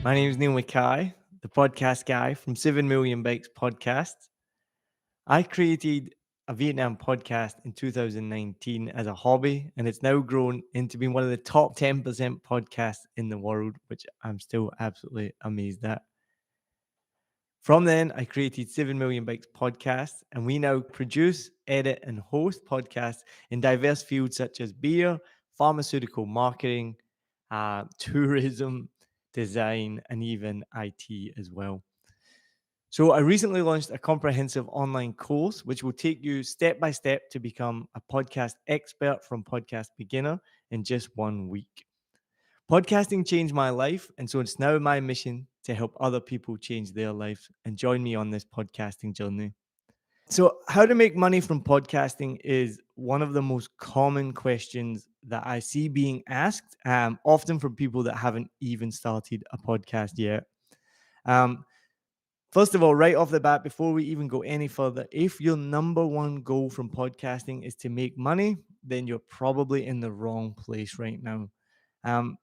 My name is Neil Mackay, the podcast guy from 7 Million Bikes Podcast. I created a Vietnam podcast in 2019 as a hobby, and it's now grown into being one of the top 10% podcasts in the world, which I'm still absolutely amazed at. From then, I created 7 Million Bikes Podcast, and we now produce, edit, and host podcasts in diverse fields such as beer, pharmaceutical marketing, tourism, design, and even IT as well. So, I recently launched a comprehensive online course which will take you step by step to become a podcast expert from podcast beginner in just 1 week. Podcasting changed my life, and so it's now my mission to help other people change their lives and join me on this podcasting journey. So, how to make money from podcasting is one of the most common questions that I see being asked, often from people that haven't even started a podcast yet. Um, First of all, right off the bat, before we even go any further, if your number one goal from podcasting is to make money, then you're probably in the wrong place right now.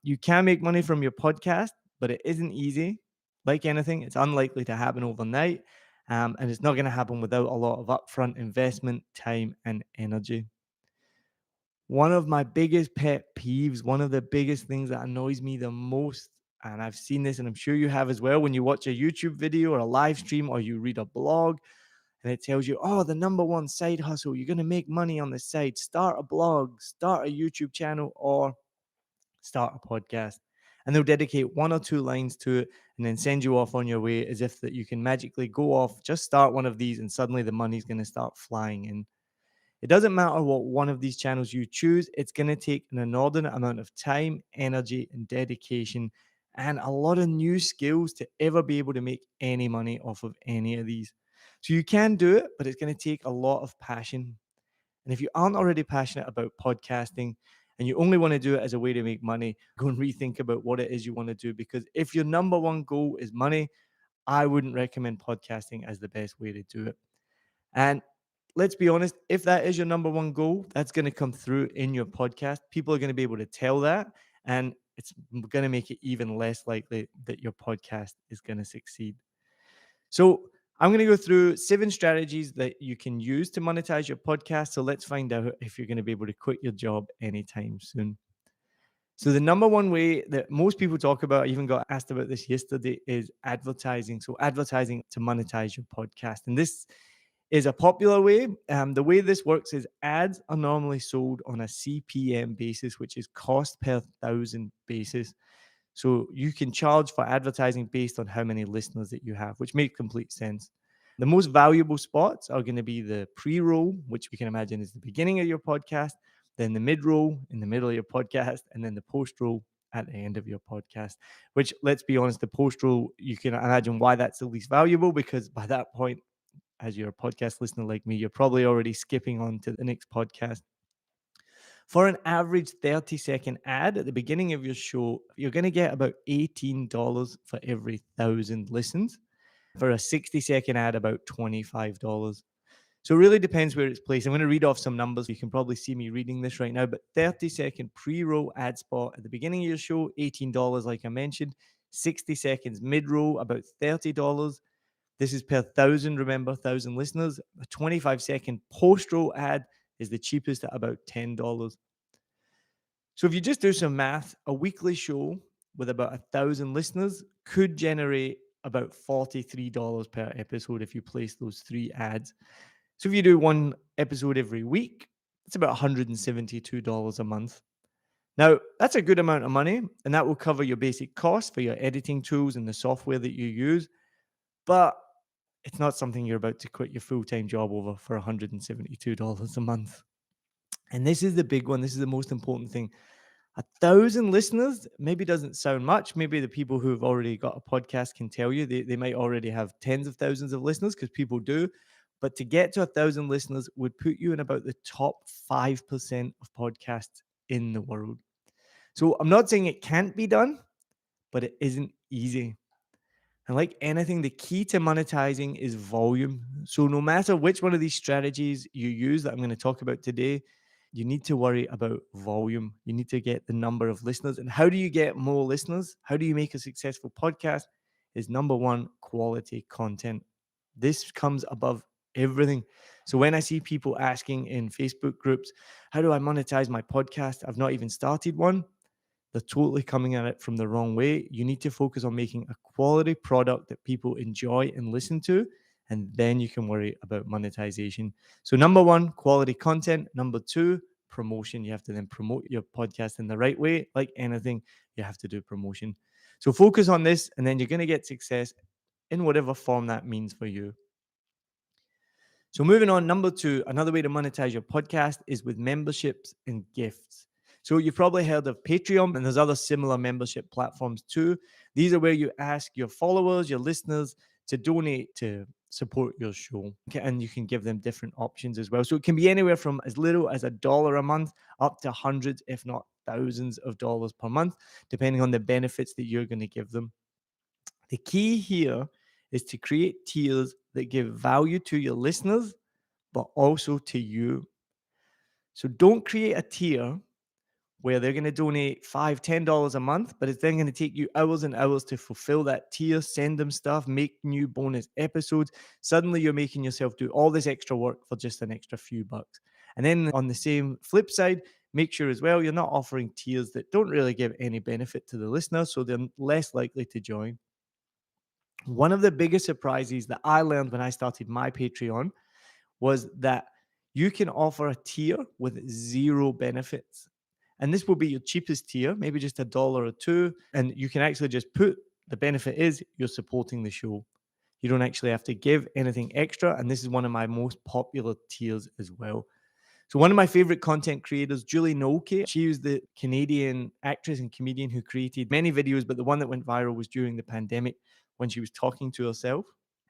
You can make money from your podcast, but it isn't easy. Like anything, it's unlikely to happen overnight. And it's not going to happen without a lot of upfront investment, time, and energy. One of my biggest pet peeves, one of the biggest things that annoys me the most, and I've seen this and I'm sure you have as well, when you watch a YouTube video or a live stream or you read a blog and it tells you, oh, the number one side hustle, you're going to make money on the side, start a blog, start a YouTube channel, or start a podcast. And they'll dedicate one or two lines to it and then send you off on your way as if that you can magically go off, just start one of these, and suddenly the money's going to start flying in. It doesn't matter what one of these channels you choose, it's going to take an inordinate amount of time, energy, and dedication, and a lot of new skills to ever be able to make any money off of any of these. So you can do it, but it's going to take a lot of passion. And if you aren't already passionate about podcasting and you only want to do it as a way to make money, go and rethink about what it is you want to do. Because if your number one goal is money, I wouldn't recommend podcasting as the best way to do it. And let's be honest, if that is your number one goal, that's going to come through in your podcast. People are going to be able to tell that. And it's going to make it even less likely that your podcast is going to succeed. So I'm going to go through 7 strategies that you can use to monetize your podcast. So let's find out if you're going to be able to quit your job anytime soon. So the number one way that most people talk about, I even got asked about this yesterday, is advertising. So advertising to monetize your podcast. And this is a popular way. The way this works is ads are normally sold on a CPM basis, which is cost per thousand basis. So you can charge for advertising based on how many listeners that you have, which makes complete sense. The most valuable spots are going to be the pre-roll, which we can imagine is the beginning of your podcast, then the mid-roll in the middle of your podcast, and then the post-roll at the end of your podcast, which, let's be honest, the post-roll, you can imagine why that's the least valuable, because by that point, as you're a podcast listener like me, you're probably already skipping on to the next podcast. For an average 30-second ad at the beginning of your show, you're going to get about $18 for every 1,000 listens. For a 60-second ad, about $25. So it really depends where it's placed. I'm going to read off some numbers. You can probably see me reading this right now, but 30-second pre-roll ad spot at the beginning of your show, $18, like I mentioned. 60 seconds mid-roll, about $30. This is per 1,000, remember, 1,000 listeners. A 25-second post-roll ad is the cheapest at about $10. So if you just do some math, a weekly show with about 1,000 listeners could generate about $43 per episode if you place those 3 ads. So if you do one episode every week, it's about $172 a month. Now, that's a good amount of money, and that will cover your basic costs for your editing tools and the software that you use. But it's not something you're about to quit your full-time job over for $172 a month. And this is the big one. This is the most important thing. 1,000 listeners maybe doesn't sound much. Maybe the people who have already got a podcast can tell you they might already have tens of thousands of listeners, because people do. But to get to 1,000 listeners would put you in about the top 5% of podcasts in the world. So I'm not saying it can't be done, but it isn't easy. And like anything, the key to monetizing is volume. So no matter which one of these strategies you use that I'm going to talk about today, You need to worry about volume. You need to get the number of listeners. And how do you get more listeners? How do you make a successful podcast? Is number one, quality content. This comes above everything. So when I see people asking in Facebook groups, how do I monetize my podcast? I've not even started one. They're totally coming at it from the wrong way. You need to focus on making a quality product that people enjoy and listen to, and then you can worry about monetization. So, number one, quality content. Number two, promotion. You have to then promote your podcast in the right way. Like anything, you have to do promotion. So, focus on this, and then you're going to get success in whatever form that means for you. So, moving on, number two, another way to monetize your podcast is with memberships and gifts. So, you've probably heard of Patreon, and there's other similar membership platforms too. These are where you ask your followers, your listeners to donate to support your show. And you can give them different options as well. So, it can be anywhere from as little as $1 a month up to hundreds, if not thousands of dollars per month, depending on the benefits that you're going to give them. The key here is to create tiers that give value to your listeners, but also to you. So don't create a tier where they're going to donate $5, $10 a month, but it's then going to take you hours and hours to fulfill that tier, send them stuff, make new bonus episodes. Suddenly you're making yourself do all this extra work for just an extra few bucks. And then on the same flip side, make sure as well you're not offering tiers that don't really give any benefit to the listener, so they're less likely to join. One of the biggest surprises that I learned when I started my Patreon was that you can offer a tier with zero benefits. And this will be your cheapest tier, maybe just $1 or $2. And you can actually just put the benefit is you're supporting the show. You don't actually have to give anything extra. And this is one of my most popular tiers as well. So one of my favorite content creators, Julie Nolke, she was the Canadian actress and comedian who created many videos, but the one that went viral was during the pandemic when she was talking to herself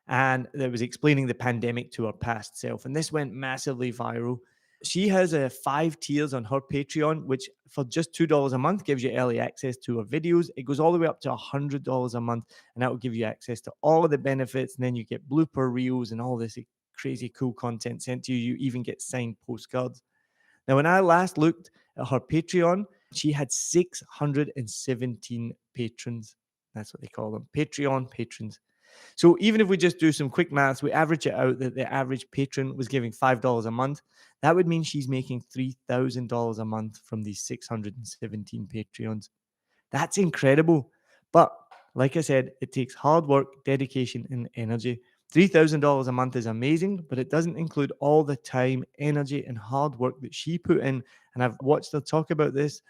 and that was explaining the pandemic to her past self. And this went massively viral. She has 5 tiers on her Patreon, which for just $2 a month gives you early access to her videos. It goes all the way up to $100 a month, and that will give you access to all of the benefits. And then you get blooper reels and all this crazy cool content sent to you. You even get signed postcards. Now, when I last looked at her Patreon, she had 617 patrons. That's what they call them, Patreon patrons. So even if we just do some quick maths, we average it out that the average patron was giving $5 a month. That would mean she's making $3,000 a month from these 617 Patreons. That's incredible. But like I said, it takes hard work, dedication, and energy. $3,000 a month is amazing, but it doesn't include all the time, energy, and hard work that she put in. And I've watched her talk about this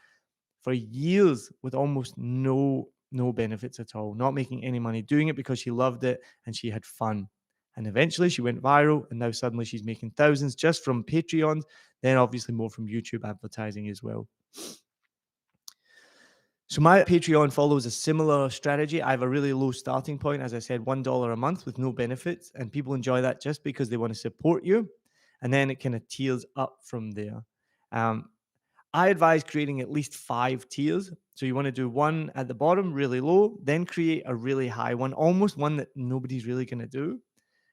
for years with almost no benefits at all, not making any money, doing it because she loved it and she had fun. And eventually she went viral, and now suddenly she's making thousands just from Patreon, then obviously more from YouTube advertising as well. So my Patreon follows a similar strategy. I have a really low starting point, as I said, $1 a month with no benefits, and people enjoy that just because they want to support you, and then it kind of tiers up from there. I advise creating at least 5 tiers. So you want to do one at the bottom, really low, then create a really high one, almost one that nobody's really going to do.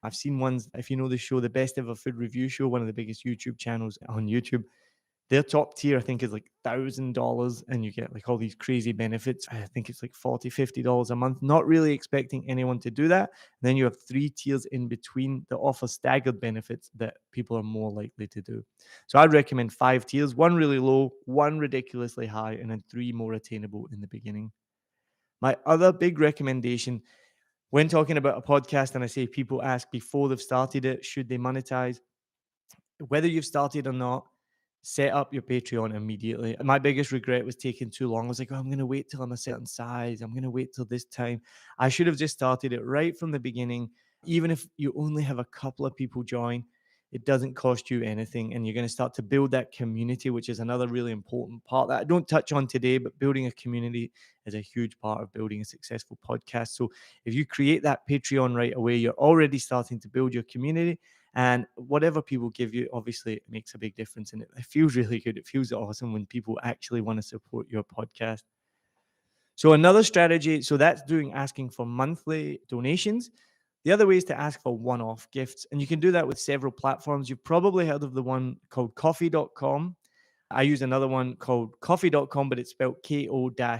I've seen ones, if you know the show, the Best Ever Food Review Show, one of the biggest YouTube channels on YouTube. Their top tier, I think, is like $1,000, and you get like all these crazy benefits. I think it's like $40, $50 a month. Not really expecting anyone to do that. And then you have 3 tiers in between that offer staggered benefits that people are more likely to do. So I'd recommend 5 tiers: one really low, one ridiculously high, and then 3 more attainable in the beginning. My other big recommendation when talking about a podcast, and I say people ask before they've started it, should they monetize? Whether you've started or not, set up your Patreon immediately. My biggest regret was taking too long. I was like, oh, I'm going to wait till I'm a certain size. I'm going to wait till this time. I should have just started it right from the beginning. Even if you only have a couple of people join, it doesn't cost you anything. And you're going to start to build that community, which is another really important part that I don't touch on today, but building a community is a huge part of building a successful podcast. So if you create that Patreon right away, you're already starting to build your community. And whatever people give you, obviously, it makes a big difference. And it feels really good. It feels awesome when people actually want to support your podcast. So another strategy, so that's doing asking for monthly donations. The other way is to ask for one-off gifts. And you can do that with several platforms. You've probably heard of the one called coffee.com. I use another one called coffee.com, but it's spelled ko-fi.com.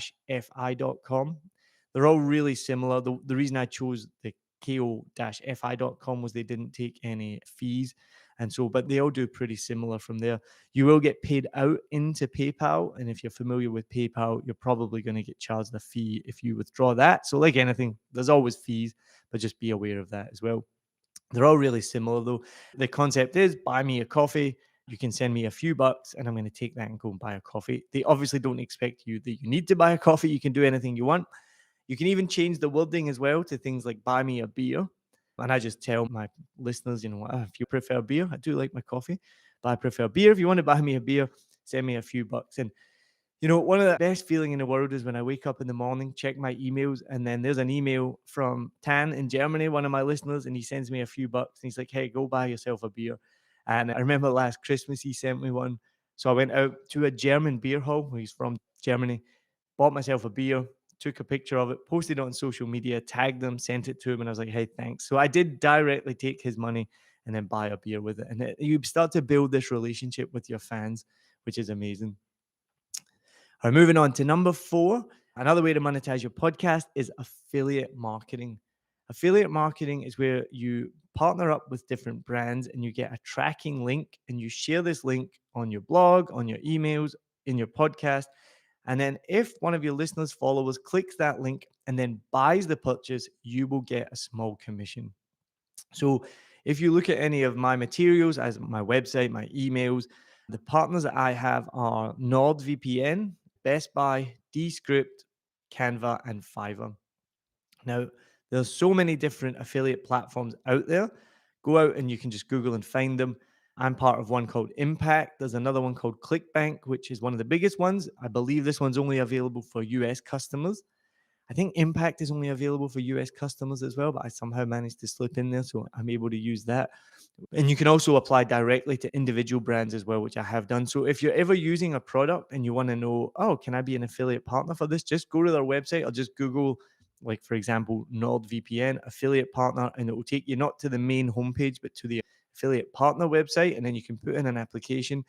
They're all really similar. The reason I chose the ko-fi.com was they didn't take any fees. And so, but they all do pretty similar from there. You will get paid out into PayPal. And if you're familiar with PayPal, you're probably going to get charged a fee if you withdraw that. So, like anything, there's always fees, but just be aware of that as well. They're all really similar though. The concept is buy me a coffee. You can send me a few bucks and I'm going to take that and go and buy a coffee. They obviously don't expect you that you need to buy a coffee. You can do anything you want. You can even change the wording as well to things like buy me a beer. And I just tell my listeners, if you prefer beer, I do like my coffee, but I prefer beer. If you want to buy me a beer, send me a few bucks. And one of the best feeling in the world is when I wake up in the morning, check my emails, and then there's an email from Tan in Germany, one of my listeners, and he sends me a few bucks. And he's like, hey, go buy yourself a beer. And I remember last Christmas, he sent me one. So I went out to a German beer hall. He's from Germany, bought myself a beer, took a picture of it, posted it on social media, tagged them, sent it to him. And I was like, hey, thanks. So I did directly take his money and then buy a beer with it. And you start to build this relationship with your fans, which is amazing. All right, moving on to number 4. Another way to monetize your podcast is affiliate marketing. Affiliate marketing is where you partner up with different brands and you get a tracking link and you share this link on your blog, on your emails, in your podcast. And then if one of your listeners, followers clicks that link and then buys the purchase, you will get a small commission. So if you look at any of my materials, as my website, my emails, the partners that I have are NordVPN, Best Buy, Descript, Canva, and Fiverr. Now, there's so many different affiliate platforms out there. Go out and you can just Google and find them. I'm part of one called Impact. There's another one called ClickBank, which is one of the biggest ones. I believe this one's only available for US customers. I think Impact is only available for US customers as well, but I somehow managed to slip in there, so I'm able to use that. And you can also apply directly to individual brands as well, which I have done. So if you're ever using a product and you want to know, oh, can I be an affiliate partner for this? Just go to their website or just Google, like, for example, NordVPN affiliate partner, and it will take you not to the main homepage, but to the affiliate partner website. And then you can put in an application.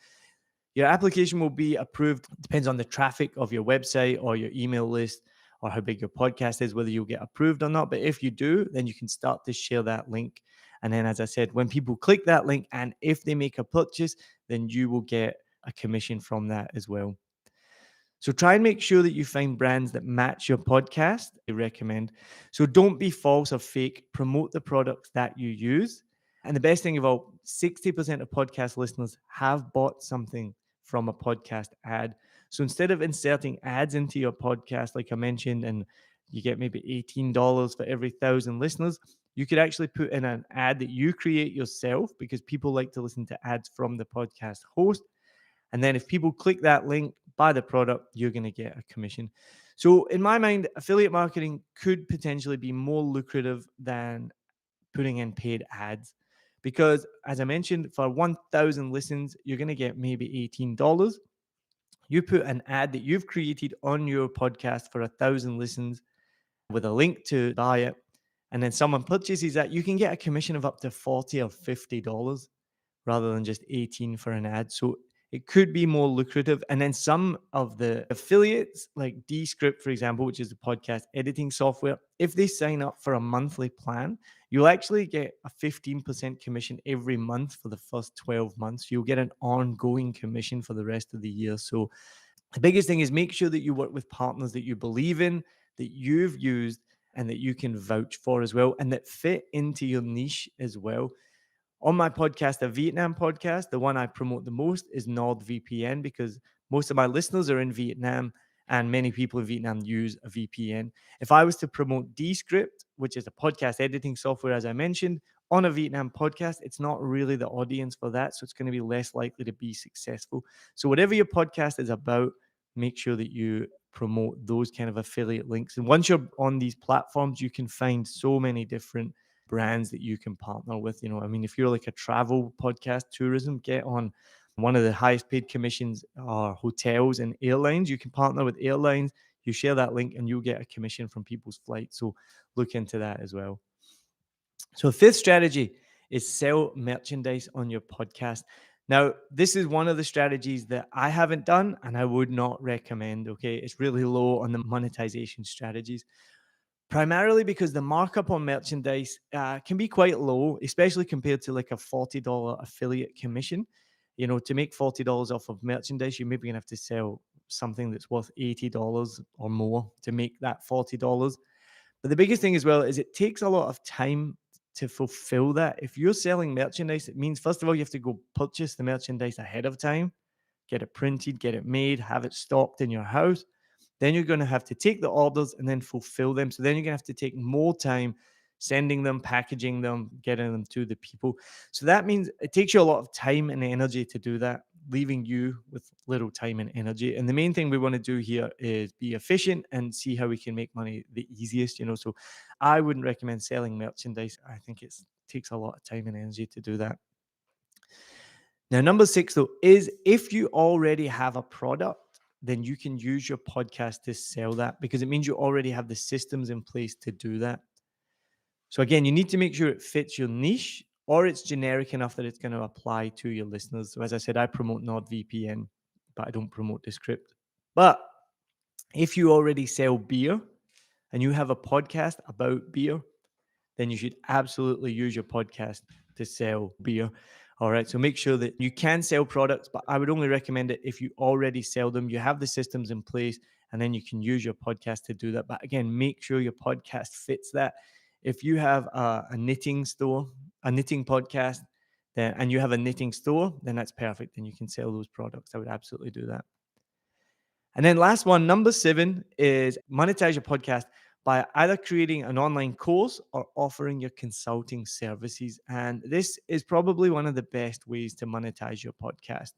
Your application will be approved. It depends on the traffic of your website or your email list or how big your podcast is, whether you'll get approved or not. But if you do, then you can start to share that link. And then, as I said, when people click that link and if they make a purchase, then you will get a commission from that as well. So try and make sure that you find brands that match your podcast. I recommend. So don't be false or fake. Promote the products that you use. And the best thing of all, 60% of podcast listeners have bought something from a podcast ad. So instead of inserting ads into your podcast, like I mentioned, and you get maybe $18 for every 1,000 listeners, you could actually put in an ad that you create yourself, because people like to listen to ads from the podcast host. And then if people click that link, buy the product, you're going to get a commission. So in my mind, affiliate marketing could potentially be more lucrative than putting in paid ads, because as I mentioned, for 1,000 listens, you're going to get maybe $18. You put an ad that you've created on your podcast for 1,000 listens with a link to buy it, and then someone purchases that, you can get a commission of up to $40 or $50 rather than just 18 for an ad. So it could be more lucrative. And then some of the affiliates, like Descript, for example, which is the podcast editing software, if they sign up for a monthly plan, you'll actually get a 15% commission every month for the first 12 months. You'll get an ongoing commission for the rest of the year. So the biggest thing is make sure that you work with partners that you believe in, that you've used, and that you can vouch for as well, and that fit into your niche as well. On my podcast, a Vietnam podcast, the one I promote the most is NordVPN, because most of my listeners are in Vietnam and many people in Vietnam use a VPN. If I was to promote Descript, which is a podcast editing software, as I mentioned, on a Vietnam podcast, it's not really the audience for that. So it's going to be less likely to be successful. So whatever your podcast is about, make sure that you promote those kind of affiliate links. And once you're on these platforms, you can find so many different brands that you can partner with. I mean, if you're like a travel podcast, tourism, get on one of the highest paid commissions are hotels and airlines. You can partner with airlines. You share that link and you'll get a commission from people's flights. So look into that as well. So fifth strategy is sell merchandise on your podcast. Now, this is one of the strategies that I haven't done and I would not recommend. Okay. It's really low on the monetization strategies, primarily because the markup on merchandise can be quite low, especially compared to like a $40 affiliate commission. To make $40 off of merchandise, you're maybe going to have to sell something that's worth $80 or more to make that $40. But the biggest thing as well is it takes a lot of time to fulfill that. If you're selling merchandise, it means, first of all, you have to go purchase the merchandise ahead of time, get it printed, get it made, have it stocked in your house. Then you're going to have to take the orders and then fulfill them. So then you're going to have to take more time sending them, packaging them, getting them to the people. So that means it takes you a lot of time and energy to do that, leaving you with little time and energy. And the main thing we want to do here is be efficient and see how we can make money the easiest. So I wouldn't recommend selling merchandise. I think it takes a lot of time and energy to do that. Now, number 6, though, is if you already have a product, then you can use your podcast to sell that, because it means you already have the systems in place to do that. So again, you need to make sure it fits your niche or it's generic enough that it's going to apply to your listeners. So as I said, I promote NordVPN, but I don't promote Descript. But if you already sell beer and you have a podcast about beer, then you should absolutely use your podcast to sell beer. All right. So make sure that you can sell products, but I would only recommend it if you already sell them, you have the systems in place, and then you can use your podcast to do that. But again, make sure your podcast fits that. If you have a knitting store, a knitting podcast, and you have a knitting store, then that's perfect. Then you can sell those products. I would absolutely do that. And then last one, number 7, is monetize your podcast by either creating an online course or offering your consulting services. And this is probably one of the best ways to monetize your podcast.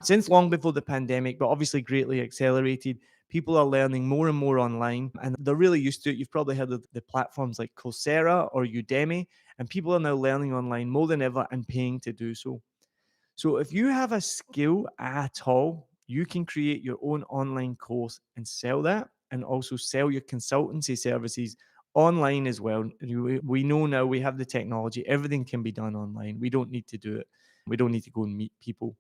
Since long before the pandemic, but obviously greatly accelerated, people are learning more and more online and they're really used to it. You've probably heard of the platforms like Coursera or Udemy, and people are now learning online more than ever and paying to do so. So if you have a skill at all, you can create your own online course and sell that, and also sell your consultancy services online as well. We know now we have the technology, everything can be done online. We don't need to do it. We don't need to go and meet people.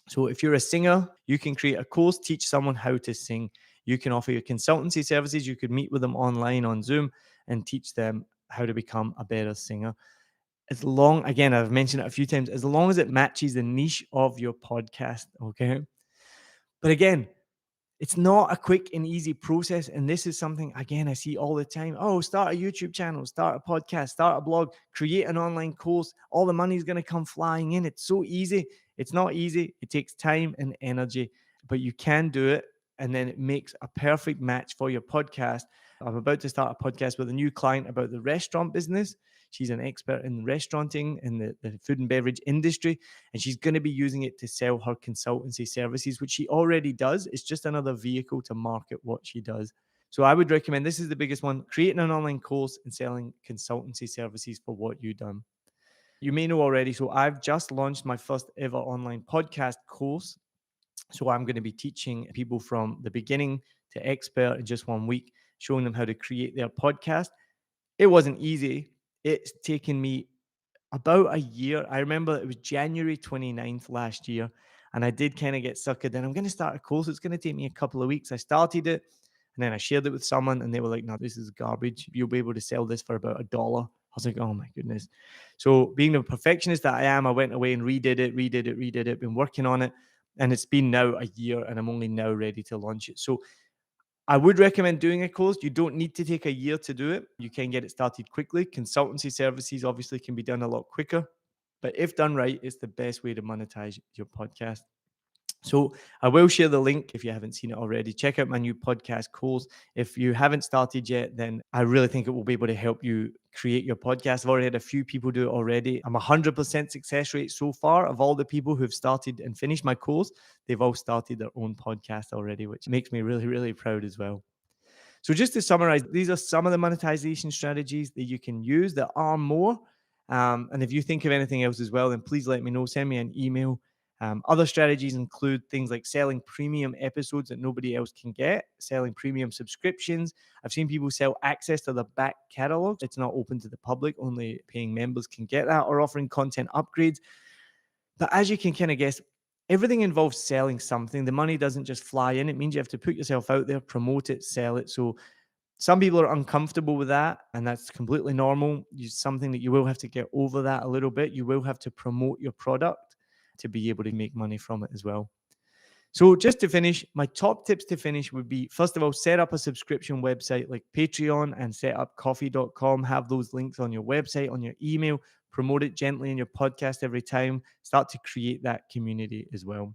So if you're a singer, you can create a course, teach someone how to sing. You can offer your consultancy services. You could meet with them online on Zoom and teach them how to become a better singer. As long, again, I've mentioned it a few times, as long as it matches the niche of your podcast. Okay. But again, it's not a quick and easy process. And this is something, again, I see all the time. Oh, start a YouTube channel, start a podcast, start a blog, create an online course. All the money is going to come flying in. It's so easy. It's not easy. It takes time and energy, but you can do it. And then it makes a perfect match for your podcast. I'm about to start a podcast with a new client about the restaurant business. She's an expert in restauranting in the food and beverage industry, and she's going to be using it to sell her consultancy services, which she already does. It's just another vehicle to market what she does. So I would recommend, this is the biggest one, creating an online course and selling consultancy services for what you've done. You may know already, so I've just launched my first ever online podcast course. So I'm going to be teaching people from the beginning to expert in just 1 week, showing them how to create their podcast. It wasn't easy. It's taken me about a year. I remember it was January 29th last year, and I did kind of get suckered in. I'm going to start a course. It's going to take me a couple of weeks. I started it, and then I shared it with someone, and they were like, no, this is garbage. You'll be able to sell this for about $1. I was like, oh my goodness. So being the perfectionist that I am, I went away and redid it, been working on it. And it's been now a year, and I'm only now ready to launch it. So I would recommend doing a course. You don't need to take a year to do it. You can get it started quickly. Consultancy services obviously can be done a lot quicker, but if done right, it's the best way to monetize your podcast. So I will share the link if you haven't seen it already. Check out my new podcast course. If you haven't started yet, then I really think it will be able to help you create your podcast. I've already had a few people do it already. I'm 100% success rate so far of all the people who've started and finished my course. They've all started their own podcast already, which makes me really, really proud as well. So just to summarize, these are some of the monetization strategies that you can use. There are more. And if you think of anything else as well, then please let me know. Send me an email. Other strategies include things like selling premium episodes that nobody else can get, selling premium subscriptions. I've seen people sell access to the back catalog. It's not open to the public. Only paying members can get that, or offering content upgrades. But as you can kind of guess, everything involves selling something. The money doesn't just fly in. It means you have to put yourself out there, promote it, sell it. So some people are uncomfortable with that, and that's completely normal. It's something that you will have to get over that a little bit. You will have to promote your product to be able to make money from it as well. So just to finish, my top tips to finish would be, first of all, set up a subscription website like Patreon and set up coffee.com. Have those links on your website, on your email, promote it gently in your podcast every time. Start to create that community as well.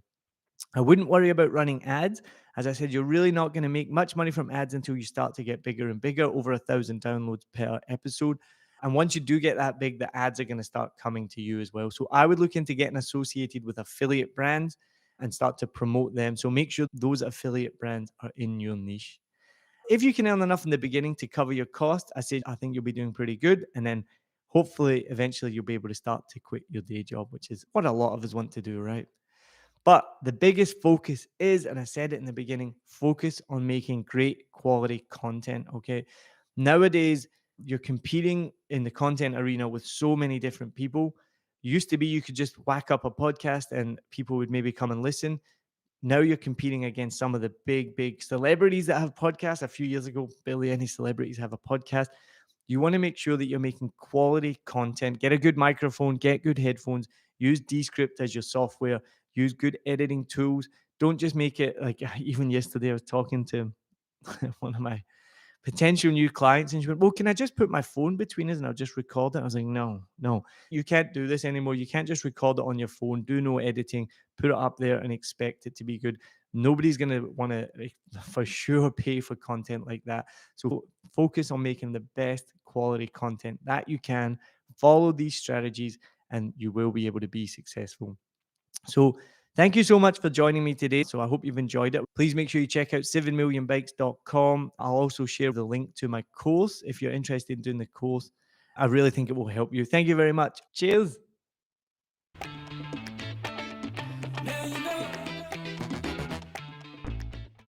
I wouldn't worry about running ads. As I said, you're really not going to make much money from ads until you start to get bigger and bigger, over 1,000 downloads per episode. And once you do get that big, the ads are going to start coming to you as well. So I would look into getting associated with affiliate brands and start to promote them. So make sure those affiliate brands are in your niche. If you can earn enough in the beginning to cover your cost, I think you'll be doing pretty good. And then hopefully, eventually, you'll be able to start to quit your day job, which is what a lot of us want to do, right? But the biggest focus is, and I said it in the beginning, focus on making great quality content. Okay. Nowadays, you're competing in the content arena with so many different people. Used to be you could just whack up a podcast and people would maybe come and listen. Now you're competing against some of the big, big celebrities that have podcasts. A few years ago, barely any celebrities have a podcast. You want to make sure that you're making quality content. Get a good microphone, get good headphones, use Descript as your software, use good editing tools. Don't just make it like, even yesterday, I was talking to one of my potential new clients, and she went, "Well, can I just put my phone between us and I'll just record it?" I was like, "No, no, you can't do this anymore. You can't just record it on your phone, do no editing, put it up there and expect it to be good. Nobody's going to want to, for sure, pay for content like that. So focus on making the best quality content that you can. Follow these strategies, and you will be able to be successful." So thank you so much for joining me today. So I hope you've enjoyed it. Please make sure you check out 7millionbikes.com. I'll also share the link to my course if you're interested in doing the course. I really think it will help you. Thank you very much. Cheers.